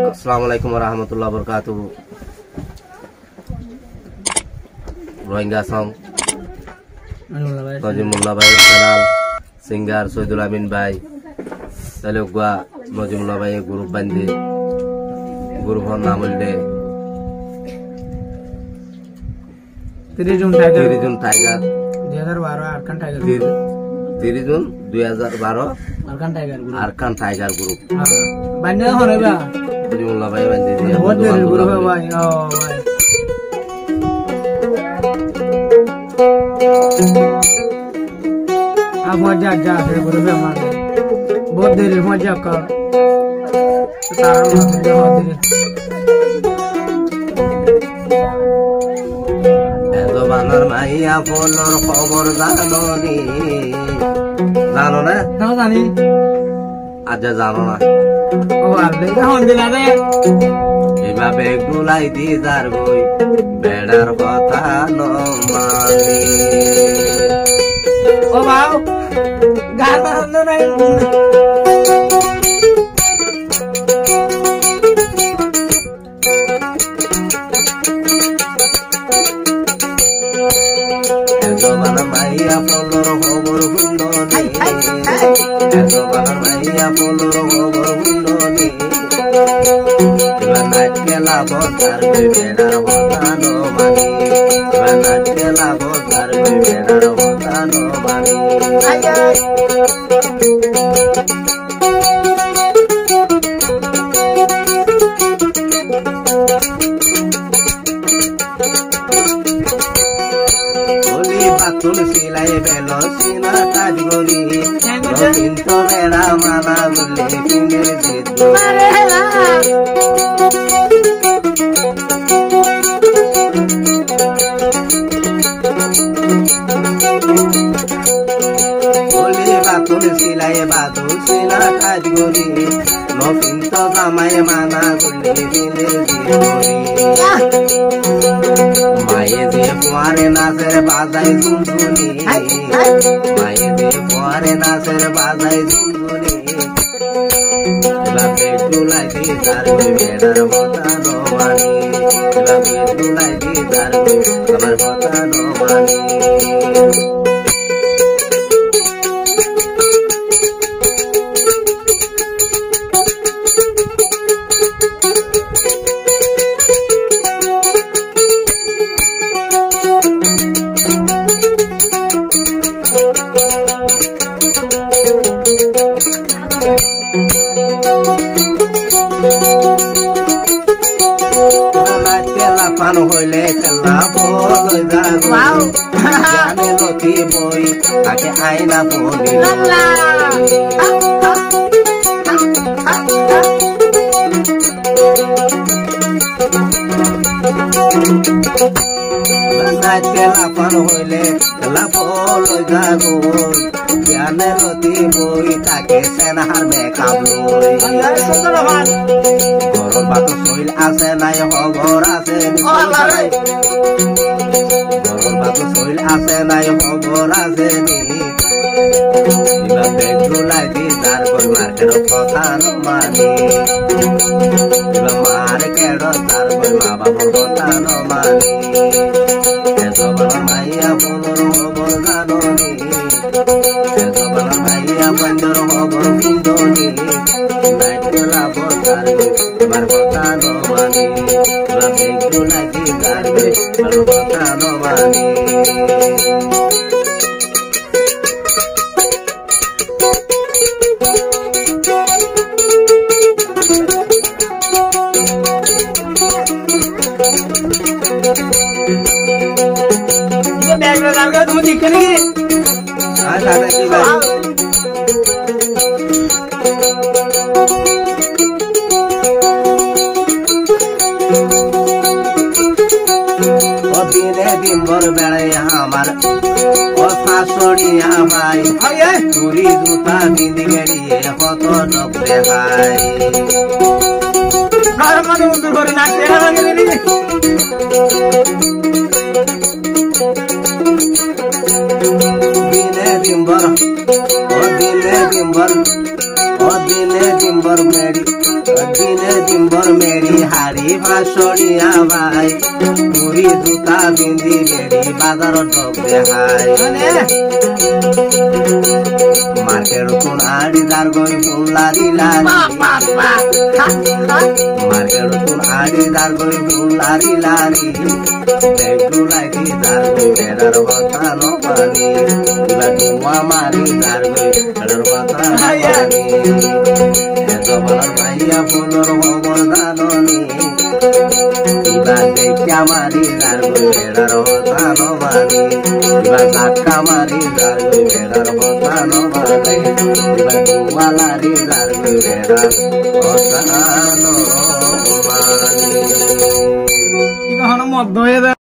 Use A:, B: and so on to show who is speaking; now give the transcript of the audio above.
A: Assalamualaikum warahmatullahi wabarakatuh. Rohingya song Najimullah bhai channel singer Soidul Amin bhai tale gua Najimullah bhai group bandi group naam ulde
B: 30 जून tiger
A: 2012
B: अरकान tiger
A: 30 जून 2012
B: अरकान tiger group
A: बंदे
B: होने बा
A: Najimullah bhai bandi
B: बहुत देर group है भाई ओ भाई अब मजा जा फिर ग्रुप है हमारे बहुत देर मजा कर सारा बहुत
A: বানার মাইয়া ফোনর খবর জানোনি জানো না
B: না জানি
A: আজ জানো না
B: ও আরে হন দিলা রে
A: এভাবে গুলাই দি যার বই বেড়ার কথা নমানি
B: ও বাউ গান নাই
A: মাইয়া ফলর খবর গুন্দনি মাইয়া ফলর খবর গুন্দনি নাটকেলা বতার বেড়ার হতানো মানি নাটকেলা বতার বেড়ার হতানো মানি তুলসিলাই বেল সিনা কাজগরি কিন্তু বেড়া মানা বলে কিনে যেত তুলসিলাই বাদু সিনা কাজগরি নকিন্ত জামাই মানা বলে কিনে যেত মায়ে যে পরে নাচের বাজাই ঝুনঝুনি মায়ে যে পরে নাচের বাজাই ঝুনঝুনি এভাবে দুলাই দি তার বেড়ার কথা নমানি এভাবে দুলাই দি তার আমার কথা নমানি পান হইলে খেলা বই জানে লতি বই তাকে আইনা বলি খেলা পান হইলে খেলা বই জানে লতি বই তাকে সেনাহার মেকাপ লই গরম বাত শৈল আছে নাই খবর আছে গরম বাত শৈল আছে নাই খবর আছে নি এবার বেগ দুলাই দি তার বই মার্কেট কথা নমানি এবার মার্কেট তার বই মা বাবার কথা নমানি এসবার মাইয়া বলর খবর জাননি এসবার মাইয়া বন্ধর খবর কিন্দনি নাইটলা বতার তোমার কথা নমানি তোরা বেগু নাকি তারবে আমার কথা নমানি
B: बैग में डाल के तुम दिख नहीं
A: हां दादा की बात দিনভর বেড়াই আমার ও শাশুড়ি আমায় চুরি জুতা বিঁধে গেড়িয়ে কত নকরে হাই দিনে দিনভর ও দিনে দিনভর মেরি দিনে দিনভর মেরি হাড়ি ভাসড়িয়া ভাই পুরি জুতা পিন্ধি বেড়ি বাজার ঢোক দেখাই মার্কেট কোন আড়ি দার গই ফুলারি লারি মার্কেট কোন আড়ি দার গই ফুলারি লারি দেখু লাইতি দার গই বেড়ার কথা নপানি এবার ধোঁয়া মারি দার গই বেড়ার কথা নপানি জবানার ভাইয়া ফুলর খবর জাননি এবার দেখা মারি দার গই বেড়ার কথা নপানি এবার ধাক্কা মারি দার গই বেড়ার কথা নপানি এবার ধোঁয়া লারি দার গই বেড়ার কথা নপানি
B: মধ্য হয়ে